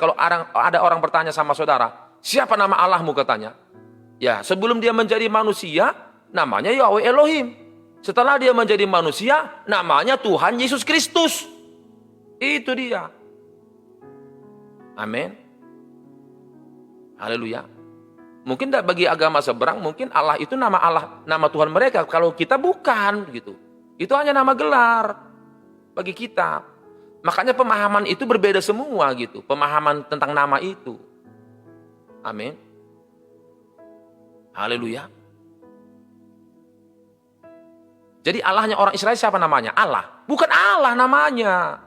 Kalau ada orang bertanya sama saudara, siapa nama Allahmu katanya? Ya, sebelum dia menjadi manusia, namanya Yahweh Elohim. Setelah dia menjadi manusia, namanya Tuhan Yesus Kristus. Itu dia. Amin. Haleluya. Mungkin bagi agama seberang, mungkin Allah itu nama Allah, nama Tuhan mereka. Kalau kita bukan, gitu. Itu hanya nama gelar bagi kita. Makanya pemahaman itu berbeda semua, gitu. Pemahaman tentang nama itu. Amin. Haleluya. Jadi Allahnya orang Israel siapa namanya? Allah. Bukan Allah namanya.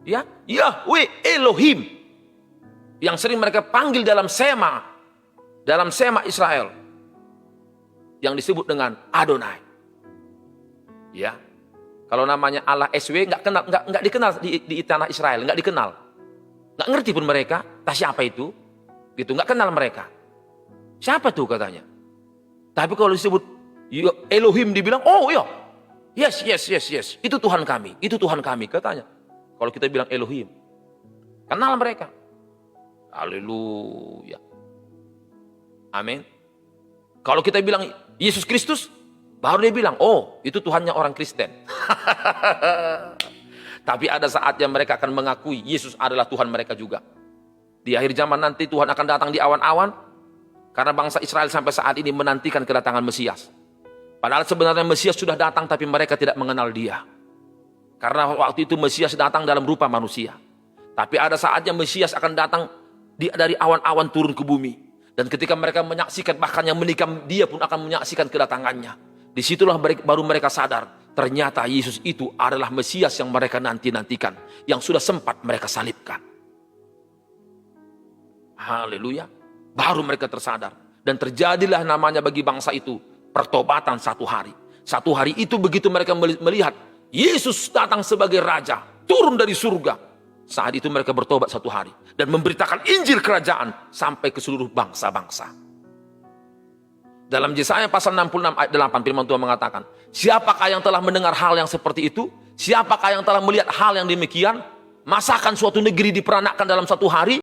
Ya, Yahweh Elohim. Yang sering mereka panggil dalam Sema. Dalam Sema Israel. Yang disebut dengan Adonai. Ya. Kalau namanya Allah SW nggak dikenal di tanah Israel, nggak dikenal. Nggak ngerti pun mereka, entah siapa itu. Gitu, nggak kenal mereka. Siapa tuh katanya? Tapi kalau disebut Elohim dibilang, oh iya. Yes. Itu Tuhan kami. Itu Tuhan kami katanya. Kalau kita bilang Elohim. Kenal mereka. Haleluya. Amin. Kalau kita bilang Yesus Kristus, baru dia bilang, oh itu Tuhannya orang Kristen. Tapi ada saatnya mereka akan mengakui Yesus adalah Tuhan mereka juga. Di akhir zaman nanti Tuhan akan datang di awan-awan. Karena bangsa Israel sampai saat ini menantikan kedatangan Mesias. Padahal sebenarnya Mesias sudah datang tapi mereka tidak mengenal dia. Karena waktu itu Mesias datang dalam rupa manusia. Tapi ada saatnya Mesias akan datang dari awan-awan turun ke bumi. Dan ketika mereka menyaksikan, bahkan yang menikam dia pun akan menyaksikan kedatangannya. Disitulah baru mereka sadar, ternyata Yesus itu adalah Mesias yang mereka nanti-nantikan. Yang sudah sempat mereka salibkan. Haleluya. Baru mereka tersadar. Dan terjadilah namanya bagi bangsa itu pertobatan satu hari. Satu hari itu begitu mereka melihat Yesus datang sebagai Raja, turun dari surga. Saat itu mereka bertobat satu hari. Dan memberitakan Injil kerajaan sampai ke seluruh bangsa-bangsa. Dalam Yesaya pasal 66 ayat 8 firman Tuhan mengatakan, siapakah yang telah mendengar hal yang seperti itu? Siapakah yang telah melihat hal yang demikian? Masakan suatu negeri diperanakkan dalam satu hari?